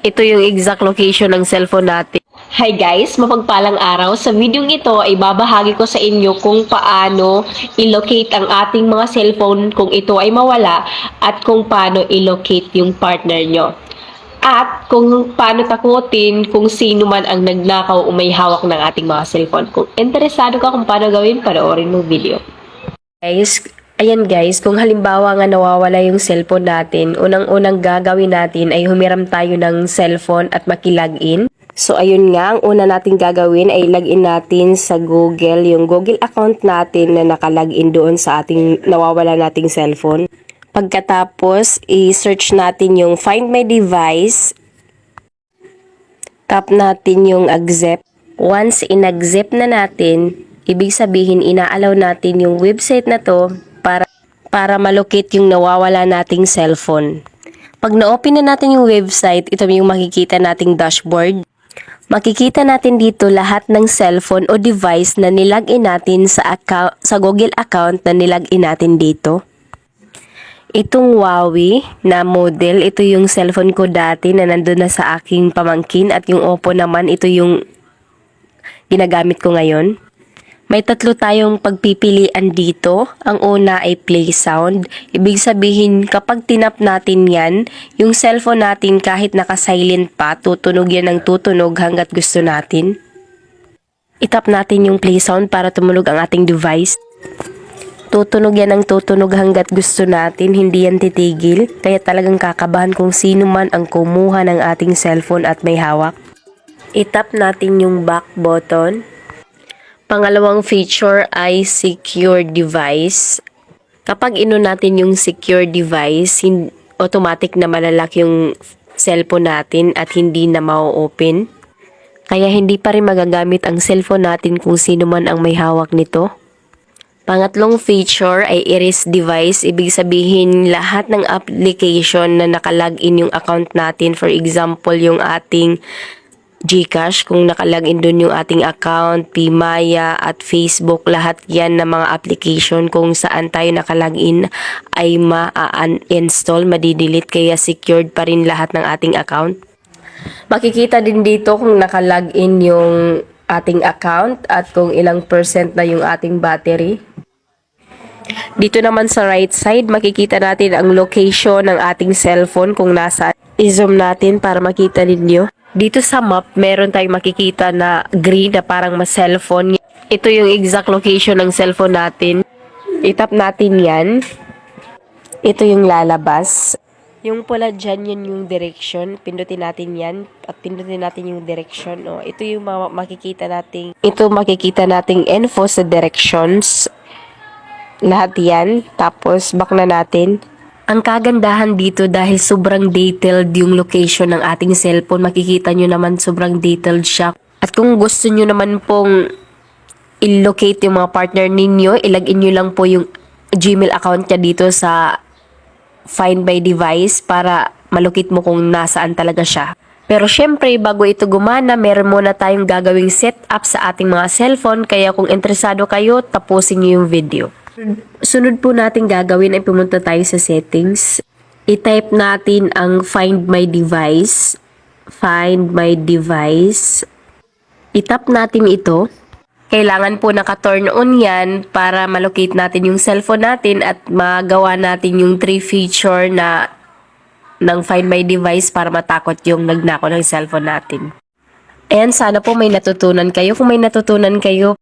Ito yung exact location ng cellphone natin. Hi guys, mapagpalang araw. Sa video ito ay babahagi ko sa inyo kung paano i-locate ang ating mga cellphone kung ito ay mawala at kung paano i-locate yung partner nyo. At kung paano takutin kung sino man ang nagnakaw o may hawak ng ating mga cellphone. Kung interesado ka kung paano gawin, panoorin mo video. Ayan guys, kung halimbawa nga nawawala yung cellphone natin, unang-unang gagawin natin ay humiram tayo ng cellphone at makilogin. So ayun nga, ang una natin gagawin ay login natin sa Google, yung Google account natin na nakalogin doon sa ating nawawala nating cellphone. Pagkatapos, i-search natin yung Find My Device. Tap natin yung accept. Once in-accept na natin, ibig sabihin inaalaw natin yung website na to para malocate yung nawawala nating cellphone. Pag na-open na natin yung website, ito yung makikita nating dashboard. Makikita natin dito lahat ng cellphone o device na nilagin natin sa Google account na nilagin natin dito. Itong Huawei na model, ito yung cellphone ko dati na nandun na sa aking pamangkin at yung Oppo naman, ito yung ginagamit ko ngayon. May tatlo tayong pagpipilian dito. Ang una ay play sound. Ibig sabihin kapag tinap natin yan, yung cellphone natin kahit naka-silent pa, tutunog yan ng tutunog hanggat gusto natin. Itap natin yung play sound para tumunog ang ating device. Tutunog yan ng tutunog hanggat gusto natin, hindi yan titigil. Kaya talagang kakabahan kung sino man ang kumuha ng ating cellphone at may hawak. Itap natin yung back button. Pangalawang feature ay secure device. Kapag ino natin yung secure device, automatic na malalak yung cellphone natin at hindi na ma-open. Kaya hindi pa rin magagamit ang cellphone natin kung sino man ang may hawak nito. Pangatlong feature ay erase device. Ibig sabihin lahat ng application na nakalagin yung account natin. For example, yung ating GCash, kung nakalagin dun yung ating account, PMaya at Facebook, lahat yan na mga application kung saan tayo nakalagin ay ma-uninstall, madidelete, kaya secured pa rin lahat ng ating account. Makikita din dito kung nakalagin yung ating account at kung ilang percent na yung ating battery. Dito naman sa right side, makikita natin ang location ng ating cellphone kung nasa. I-zoom natin para makita ninyo. Dito sa map, meron tayong makikita na green na parang ma-cellphone. Ito yung exact location ng cellphone natin. Itap natin yan. Ito yung lalabas. Yung pula dyan, yun yung direction. Pindutin natin yan. At pindutin natin yung direction. Oh, ito yung makikita nating. Ito makikita nating info sa directions. Lahat yan. Tapos, back na natin. Ang kagandahan dito dahil sobrang detailed yung location ng ating cellphone. Makikita nyo naman sobrang detailed siya. At kung gusto nyo naman pong i-locate yung mga partner ninyo, ilagin nyo lang po yung Gmail account niya dito sa Find My Device para malocate mo kung nasaan talaga siya. Pero syempre, bago ito gumana, meron muna tayong gagawing setup sa ating mga cellphone. Kaya kung interesado kayo, tapusin nyo yung video. Sunod po natin gagawin ay pumunta tayo sa settings. I-type natin ang Find My Device. Find My Device. I-tap natin ito. Kailangan po naka-turn on yan para malocate natin yung cellphone natin at magawa natin yung 3 feature na ng Find My Device para matakot yung nagnakaw ng cellphone natin. And sana po may natutunan kayo. Kung may natutunan kayo,